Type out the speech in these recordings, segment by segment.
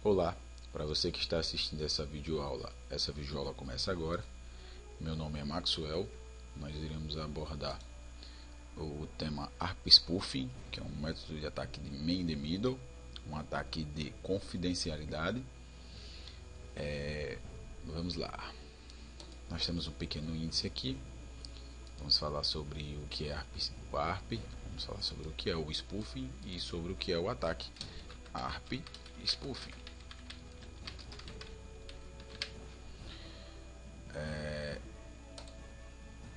Olá, para você que está assistindo essa videoaula começa agora. Meu nome é Maxwell. Nós iremos abordar o tema ARP Spoofing, que é um método de ataque de man in the middle, um ataque de confidencialidade. Vamos lá. Nós temos um pequeno índice aqui. Vamos falar sobre o que é ARP, vamos falar sobre o que é o spoofing e sobre o que é o ataque ARP Spoofing.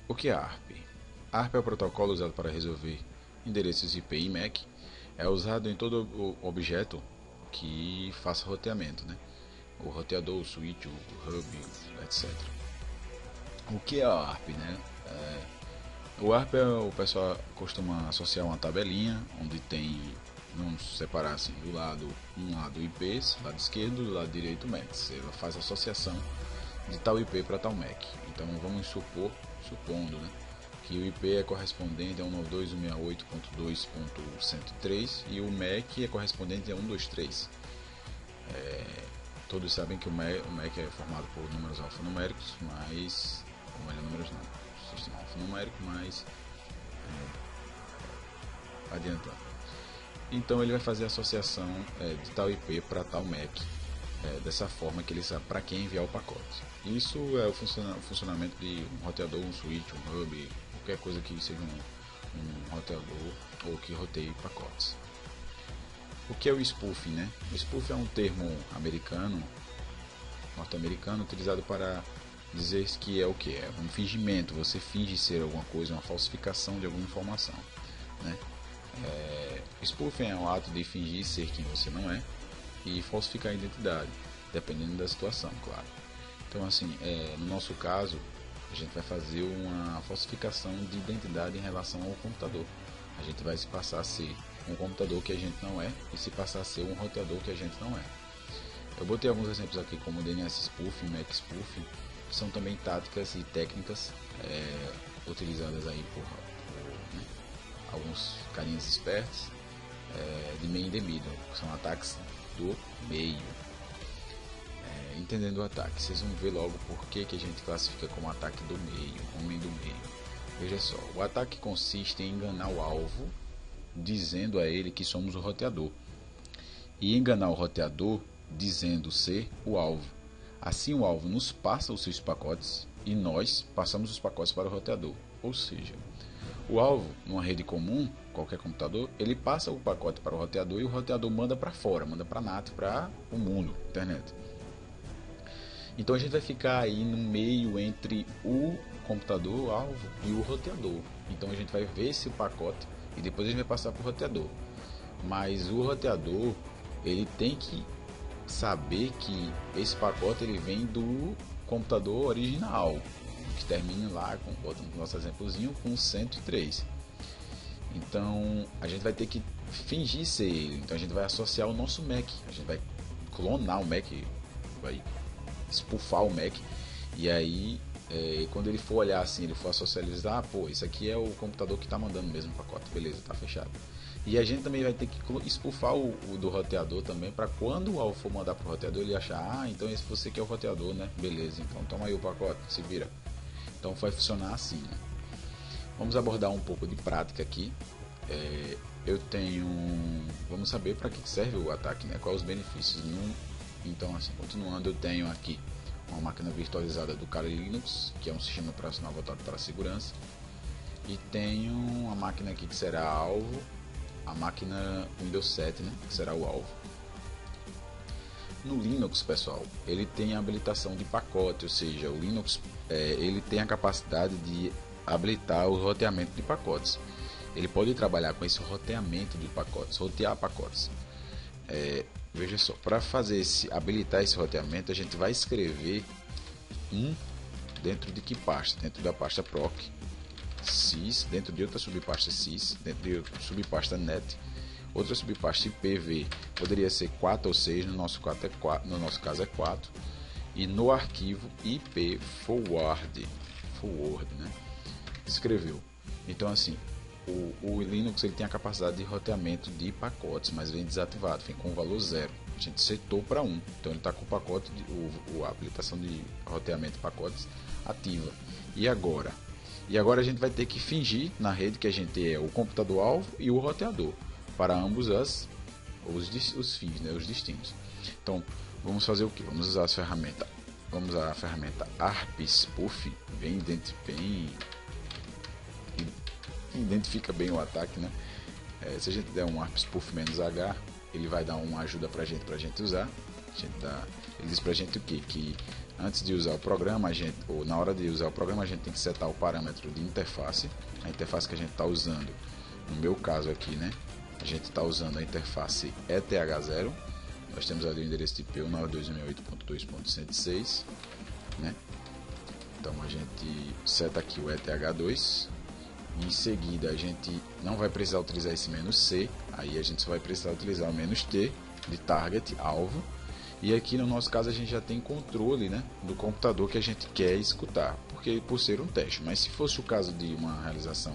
O que é ARP? ARP é o protocolo usado para resolver endereços IP e MAC. É usado em todo objeto que faça roteamento, né? O roteador, o switch, o hub, etc. O que é a ARP, né? O ARP o pessoal costuma associar uma tabelinha onde tem, vamos separar assim, um lado IPs, lado esquerdo, do lado direito MACs. Ela faz associação de tal IP para tal MAC. Então vamos supondo, né, que o IP é correspondente a 192.168.2.103 e o MAC é correspondente a 123. Todos sabem que o MAC é formado por números alfanuméricos, mas números não, sistema alfanumérico, mas adiantando. Então ele vai fazer a associação de tal IP para tal MAC, dessa forma que ele sabe para quem enviar o pacote. Isso é o funcionamento de um roteador, um switch, um hub, qualquer coisa que seja um roteador ou que roteie pacotes. O que é o spoofing, né? O spoofing é um termo norte-americano, utilizado para dizer que é o que é um fingimento. Você finge ser alguma coisa, uma falsificação de alguma informação, né? Spoofing é um ato de fingir ser quem você não é e falsificar a identidade, dependendo da situação, claro. Então, assim, no nosso caso, a gente vai fazer uma falsificação de identidade em relação ao computador. A gente vai se passar a ser um computador que a gente não é e se passar a ser um roteador que a gente não é. Eu botei alguns exemplos aqui como DNS Spoofing, MAC Spoofing, que são também táticas e técnicas utilizadas aí por né, alguns carinhas espertos de man in the middle, que são ataques do meio. Entendendo o ataque, vocês vão ver logo por que a gente classifica como ataque do meio, homem do meio. Veja só, o ataque consiste em enganar o alvo, dizendo a ele que somos o roteador, e enganar o roteador dizendo ser o alvo. Assim o alvo nos passa os seus pacotes e nós passamos os pacotes para o roteador. Ou seja, o alvo, numa rede comum, qualquer computador, ele passa o pacote para o roteador e o roteador manda para fora, manda para a NAT, para o mundo, internet. Então a gente vai ficar aí no meio entre o computador, o alvo, e o roteador. Então a gente vai ver esse pacote e depois a gente vai passar para o roteador. Mas o roteador, ele tem que saber que esse pacote ele vem do computador original, que termina lá, botando o nosso exemplozinho, com 103. Então a gente vai ter que fingir ser ele. Então a gente vai associar o nosso MAC, a gente vai clonar o MAC, vai spoofar o MAC, e aí quando ele for olhar assim, ele for socializar, pô, isso aqui é o computador que está mandando mesmo o pacote, beleza, tá fechado. E a gente também vai ter que spoofar o do roteador também, para quando o alvo for mandar pro roteador, ele achar, então esse você que é o roteador, né, beleza, então toma aí o pacote, se vira. Então vai funcionar assim, né? Vamos abordar um pouco de prática aqui. Vamos saber para que serve o ataque, né, quais os benefícios. Então, assim, continuando, eu tenho aqui uma máquina virtualizada do Kali Linux, que é um sistema operacional voltado para a segurança, e tenho uma máquina aqui que será alvo, a máquina Windows 7, né, que será o alvo. No Linux, pessoal, ele tem a habilitação de pacote, ou seja, o Linux ele tem a capacidade de habilitar o roteamento de pacotes. Ele pode trabalhar com esse roteamento de pacotes, rotear pacotes. Veja só, para habilitar esse roteamento, a gente vai escrever dentro de que pasta? Dentro da pasta proc, sys, dentro de outra subpasta sys, dentro de outra subpasta net, outra subpasta ipv, poderia ser 4 ou 6, no nosso caso é 4, e no arquivo ip forward, né? Escreveu. Então assim, o Linux ele tem a capacidade de roteamento de pacotes, mas vem desativado, vem com valor 0. A gente setou para 1. Então ele está com o pacote, a habilitação de roteamento de pacotes ativa. E agora? E agora a gente vai ter que fingir na rede que a gente é o computador-alvo e o roteador, para ambos os fins, né, os destinos. Então, vamos fazer o que? Vamos usar a ferramenta ARP Spoof, identifica bem o ataque, né? Se a gente der um ARP Spoof -H, ele vai dar uma ajuda pra gente usar. Ele diz pra gente o que? Que antes de usar o programa, ou na hora de usar o programa, a gente tem que setar o parâmetro de interface. A interface que a gente está usando, no meu caso aqui, né? A gente está usando a interface ETH0. Nós temos ali o endereço de IP 192.168.2.106, né? Então a gente seta aqui o ETH2. Em seguida a gente não vai precisar utilizar esse "-c", aí a gente só vai precisar utilizar o "-t" de target, alvo. E aqui no nosso caso a gente já tem controle, né, do computador que a gente quer escutar, porque por ser um teste. Mas se fosse o caso de uma realização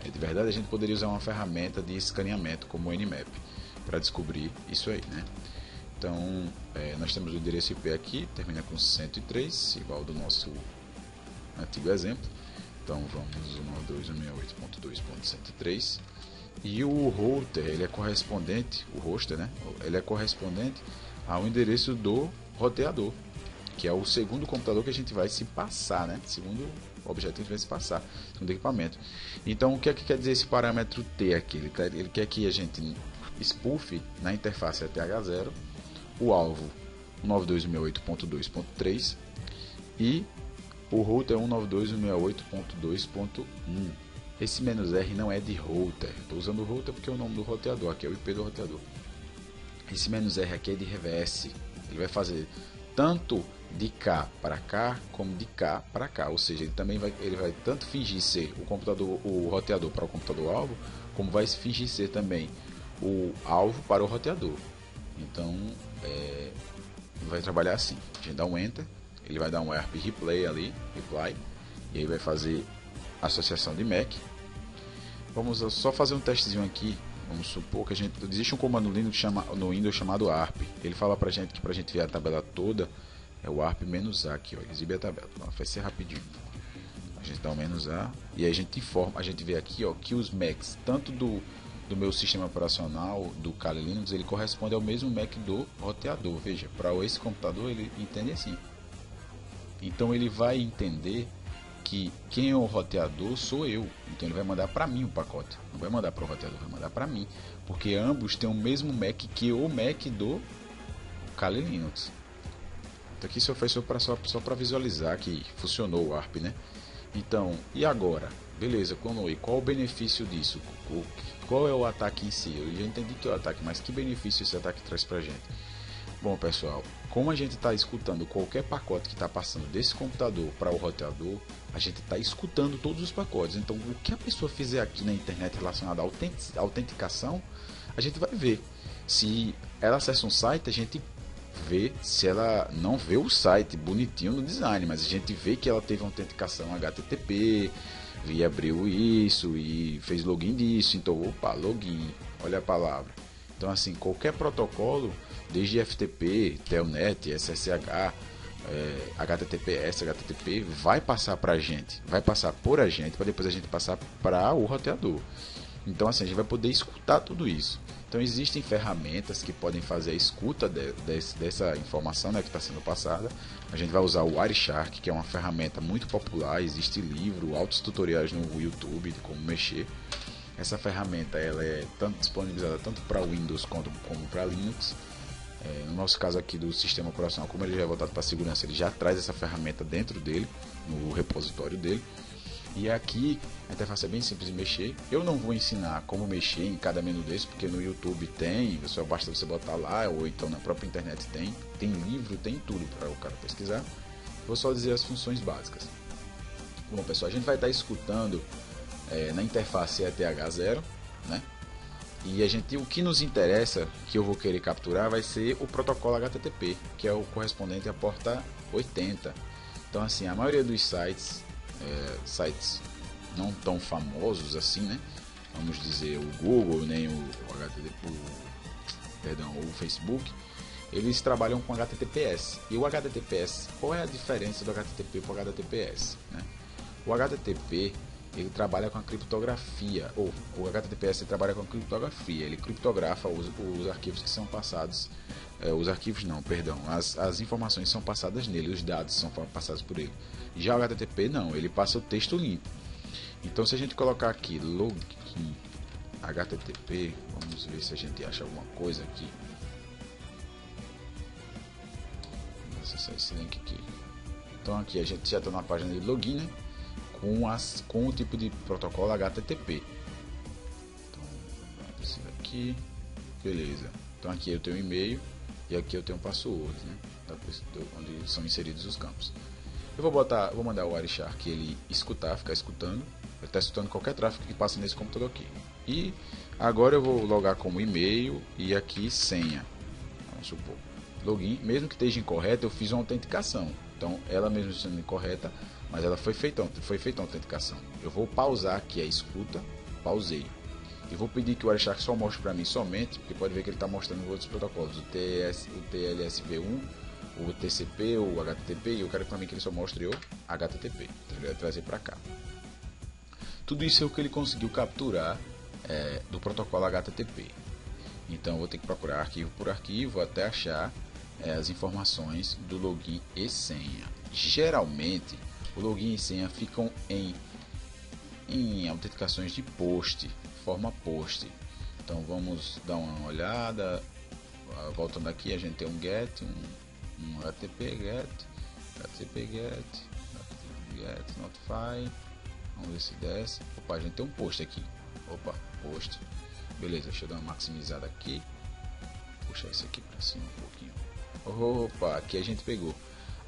de verdade, a gente poderia usar uma ferramenta de escaneamento como o Nmap para descobrir isso aí, né? Então nós temos o endereço IP aqui, termina com 103, igual ao do nosso antigo exemplo. Então vamos 192.168.2.103. E o router, ele é correspondente, o hoster, né? Ele é correspondente ao endereço do roteador, que é o segundo computador que a gente vai se passar, né? Segundo objeto que a gente vai se passar, segundo equipamento. Então o que é que quer dizer esse parâmetro T aqui? Ele quer que a gente spoof na interface ETH0 o alvo 192.168.2.3 e o router 192.168.2.1. Esse "-r" não é de router. Estou usando o router porque é o nome do roteador, aqui é o IP do roteador. Esse "-r" aqui é de reverse. Ele vai fazer tanto de cá para cá como de cá para cá. Ou seja, ele vai tanto fingir ser o roteador para o computador-alvo, como vai fingir ser também o alvo para o roteador. Então, vai trabalhar assim. A gente dá um Enter. Ele vai dar um ARP Reply ali, e aí vai fazer associação de MAC. Vamos só fazer um testezinho aqui. Vamos supor que existe um comando no Windows chamado ARP. Ele fala pra gente que pra gente ver a tabela toda é o ARP -A aqui, ó, exibe a tabela. Então, vai ser rapidinho. A gente dá um "-A" e aí a gente vê aqui, ó, que os MACs, tanto do meu sistema operacional, do Kali Linux, ele corresponde ao mesmo MAC do roteador. Veja, para esse computador ele entende assim. Então ele vai entender que quem é o roteador sou eu. Então ele vai mandar para mim o pacote. Não vai mandar para o roteador, vai mandar para mim. Porque ambos têm o mesmo MAC que o MAC do Kali Linux. Então aqui só para visualizar que funcionou o ARP, né? Então, e agora? Beleza, qual o benefício disso? Qual é o ataque em si? Eu já entendi que é o ataque, mas que benefício esse ataque traz pra gente? Bom, pessoal, como a gente está escutando qualquer pacote que está passando desse computador para o roteador, a gente está escutando todos os pacotes. Então, o que a pessoa fizer aqui na internet relacionado à autenticação, a gente vai ver. Se ela acessa um site, a gente vê. Se ela não vê o site bonitinho no design, mas a gente vê que ela teve uma autenticação HTTP, e abriu isso e fez login disso. Então, opa, login, olha a palavra. Então, assim, qualquer protocolo, desde FTP, Telnet, SSH, HTTPS, HTTP, vai passar para a gente, vai passar por a gente, para depois a gente passar para o roteador. Então, assim, a gente vai poder escutar tudo isso. Então, existem ferramentas que podem fazer a escuta dessa informação, né, que está sendo passada. A gente vai usar o Wireshark, que é uma ferramenta muito popular, existe livro, altos tutoriais no YouTube de como mexer. Essa ferramenta ela é disponibilizada tanto para Windows como para Linux. No nosso caso aqui do sistema operacional, como ele já é voltado para a segurança, ele já traz essa ferramenta dentro dele, no repositório dele. E aqui a interface é bem simples de mexer. Eu não vou ensinar como mexer em cada menu desse, porque no YouTube tem, só basta você botar lá, ou então na própria internet tem livro, tem tudo para o cara pesquisar. Vou só dizer as funções básicas. Bom, pessoal, a gente vai estar escutando na interface ETH0, né? E o que nos interessa, que eu vou querer capturar, vai ser o protocolo HTTP, que é o correspondente à porta 80. Então, assim, a maioria dos sites não tão famosos assim, né? Vamos dizer o Google, nem o HTTP, perdão, o Facebook, eles trabalham com HTTPS. E o HTTPS, qual é a diferença do HTTP para o HTTPS? Né? O HTTP ele trabalha com a criptografia, ou o HTTPS ele trabalha com a criptografia, ele criptografa os arquivos que são passados, os arquivos não, perdão, as informações são passadas nele, os dados são passados por ele. Já o HTTP não, ele passa o texto limpo. Então se a gente colocar aqui login HTTP, vamos ver se a gente acha alguma coisa aqui. Vamos acessar esse link aqui. Então aqui a gente já está na página de login, né? Com o tipo de protocolo HTTP. Então, esse aqui, beleza. Então aqui eu tenho e-mail e aqui eu tenho password, né? Onde são inseridos os campos. Eu vou mandar o Wireshark ele ficar escutando. Ele está escutando qualquer tráfego que passe nesse computador aqui. E agora eu vou logar como e-mail e aqui senha. Vamos supor. Login, mesmo que esteja incorreta, eu fiz uma autenticação. Então ela mesmo sendo incorreta, mas ela foi feita uma autenticação. Eu vou pausar aqui a escuta, pausei. E vou pedir que o Wireshark só mostre para mim somente, porque pode ver que ele está mostrando outros protocolos, o TLSV1, o TCP, o HTTP, e eu quero também que ele só mostre o HTTP. Então ele vai trazer para cá. Tudo isso é o que ele conseguiu capturar do protocolo HTTP. Então eu vou ter que procurar arquivo por arquivo até achar as informações do login e senha. Geralmente o login e senha ficam em autenticações de post, forma post. Então vamos dar uma olhada. Voltando aqui, a gente tem um get, um HTTP get notify. Vamos ver se desce. Opa, a gente tem um post aqui. Opa, post. Beleza, deixa eu dar uma maximizada aqui. Puxar isso aqui para cima um pouquinho. Opa, aqui a gente pegou.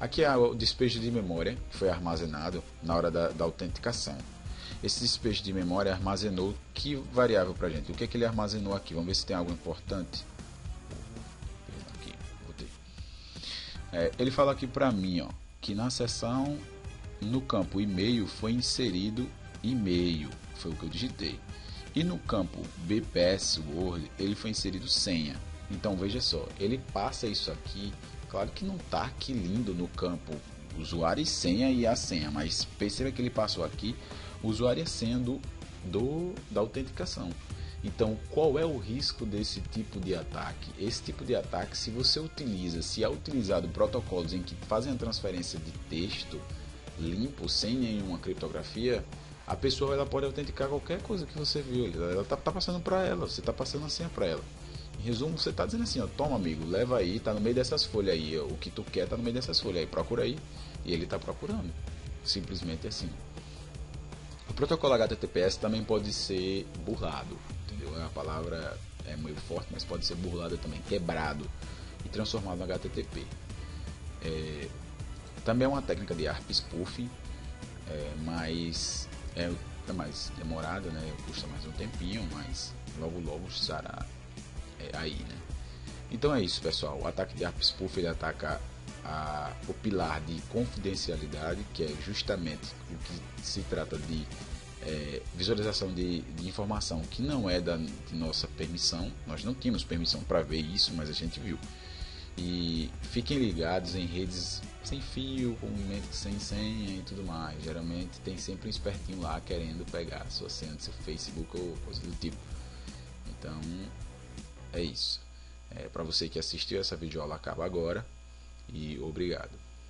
Aqui é o despejo de memória que foi armazenado na hora da autenticação. Esse despejo de memória armazenou que variável para a gente? O que é que ele armazenou aqui? Vamos ver se tem algo importante. Aqui, botei. Ele fala aqui para mim, ó, que na seção, no campo e-mail foi inserido e-mail, foi o que eu digitei. E no campo bpassword ele foi inserido senha. Então veja só, ele passa isso aqui. Claro que não está aqui lindo no campo usuário e senha e a senha, mas perceba que ele passou aqui usuário e senha da autenticação. Então qual é o risco desse tipo de ataque? Esse tipo de ataque, se é utilizado protocolos em que fazem a transferência de texto limpo, sem nenhuma criptografia, a pessoa ela pode autenticar qualquer coisa que você viu, ela está passando para ela, você está passando a senha para ela. Em resumo, você está dizendo assim, ó, toma amigo, leva aí, tá no meio dessas folhas aí, ó, o que tu quer tá no meio dessas folhas aí, procura aí, e ele está procurando, simplesmente assim. O protocolo HTTPS também pode ser burlado, entendeu? A palavra é meio forte, mas pode ser burlado também, quebrado e transformado no HTTP. Também é uma técnica de ARP spoofing, mas é mais demorada, né? Custa mais um tempinho, mas logo estará aí, né? Então é isso, pessoal. O ataque de ARP Spoof ele ataca o pilar de confidencialidade, que é justamente o que se trata de visualização de informação que não é de nossa permissão. Nós não tínhamos permissão para ver isso, mas a gente viu. E fiquem ligados em redes sem fio, com sem senha e tudo mais. Geralmente tem sempre um espertinho lá querendo pegar a sua senha do seu Facebook ou coisa do tipo. Então é isso. Para você que assistiu, essa videoaula acaba agora e obrigado.